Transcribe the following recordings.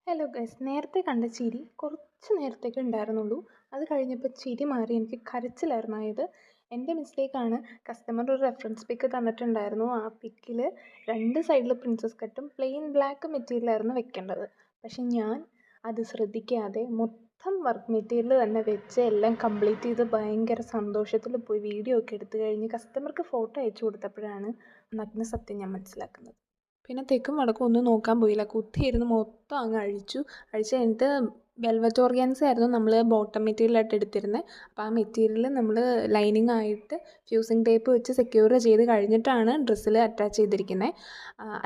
Hello guys, നേരത്തെ കണ്ട ചിരി കുറച്ച് നേരത്തേക്ക് ഉണ്ടായിരുന്നുള്ളൂ. അത് കഴിഞ്ഞപ്പോൾ ചിരി മാറി എനിക്ക് കരച്ചിലായിരുന്നു ആയത്. എൻ്റെ മിസ്റ്റേക്കാണ്. കസ്റ്റമർ ഒരു റെഫറൻസ് പിക്ക് തന്നിട്ടുണ്ടായിരുന്നു. ആ പിക്കിൽ രണ്ട് സൈഡിൽ പ്രിൻസസ് കട്ടും പ്ലെയിൻ ബ്ലാക്ക് മെറ്റീരിയലായിരുന്നു വെക്കേണ്ടത്. പക്ഷെ ഞാൻ അത് ശ്രദ്ധിക്കാതെ മൊത്തം വർക്ക് മെറ്റീരിയൽ തന്നെ വെച്ച് എല്ലാം കംപ്ലീറ്റ് ചെയ്ത് ഭയങ്കര സന്തോഷത്തിൽ പോയി വീഡിയോ ഒക്കെ എടുത്തു കഴിഞ്ഞ് കസ്റ്റമർക്ക് ഫോട്ടോ അയച്ചു കൊടുത്തപ്പോഴാണ് നഗ്ന സത്യം ഞാൻ മനസ്സിലാക്കുന്നത്. പിന്നെ തെക്കും വടക്കും ഒന്നും നോക്കാൻ പോയില്ല. കുത്തിയിരുന്ന് മൊത്തം അങ്ങ് അഴിച്ചു കഴിഞ്ഞിട്ട് വെൽവെറ്റ് ഓർഗാൻസ ആയിരുന്നു നമ്മൾ ബോട്ടം മെറ്റീരിയലായിട്ട് എടുത്തിരുന്നത്. അപ്പോൾ ആ മെറ്റീരിയൽ നമ്മൾ ലൈനിങ് ആയിട്ട് ഫ്യൂസിങ് ടേപ്പ് വെച്ച് സെക്യൂർ ചെയ്ത് കഴിഞ്ഞിട്ടാണ് ഡ്രസ്സിൽ അറ്റാച്ച് ചെയ്തിരിക്കുന്നത്.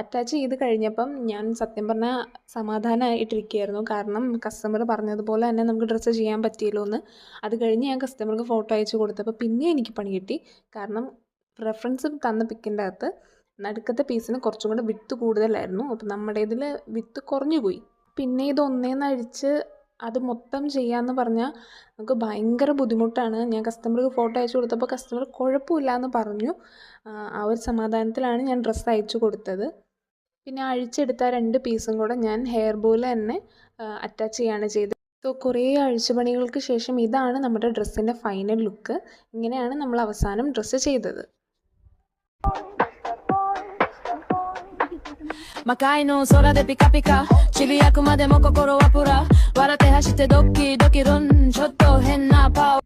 അറ്റാച്ച് ചെയ്ത് കഴിഞ്ഞപ്പം ഞാൻ സത്യം പറഞ്ഞാൽ സമാധാനമായിട്ടിരിക്കുകയായിരുന്നു. കാരണം കസ്റ്റമർ പറഞ്ഞതുപോലെ തന്നെ നമുക്ക് ഡ്രസ്സ് ചെയ്യാൻ പറ്റിയല്ലോ എന്ന്. അത് കഴിഞ്ഞ് ഞാൻ കസ്റ്റമർക്ക് ഫോട്ടോ അയച്ചു കൊടുത്തപ്പോൾ പിന്നെ എനിക്ക് പണി കിട്ടി. കാരണം റെഫറൻസ് തന്ന പിക്കിൻ്റെ അകത്ത് നടുക്കത്തെ പീസിന് കുറച്ചും കൂടെ വിത്ത് കൂടുതലായിരുന്നു. അപ്പോൾ നമ്മുടെ ഇതിൽ വിത്ത് കുറഞ്ഞു പോയി. പിന്നെ ഇത് ഒന്നേന്ന് അഴിച്ച് അത് മൊത്തം ചെയ്യാമെന്ന് പറഞ്ഞാൽ നമുക്ക് ഭയങ്കര ബുദ്ധിമുട്ടാണ്. ഞാൻ കസ്റ്റമർക്ക് ഫോട്ടോ അയച്ചു കൊടുത്തപ്പോൾ കസ്റ്റമർ കുഴപ്പമില്ല എന്ന് പറഞ്ഞു. ആ ഒരു സമാധാനത്തിലാണ് ഞാൻ ഡ്രസ്സ് അയച്ചു കൊടുത്തത്. പിന്നെ അഴിച്ചെടുത്ത രണ്ട് പീസും കൂടെ ഞാൻ ഹെയർ ബോയിൽ തന്നെ അറ്റാച്ച് ചെയ്യാണ് ചെയ്തത്. സോ കുറേ അഴിച്ചുപണികൾക്ക് ശേഷം ഇതാണ് നമ്മുടെ ഡ്രസ്സിൻ്റെ ഫൈനൽ ലുക്ക്. ഇങ്ങനെയാണ് നമ്മൾ അവസാനം ഡ്രസ്സ് ചെയ്തത്. Makai no sora de pika pika Chibiyaku made mo kokoro wa pura Warate hashite doki doki run Chotto henna power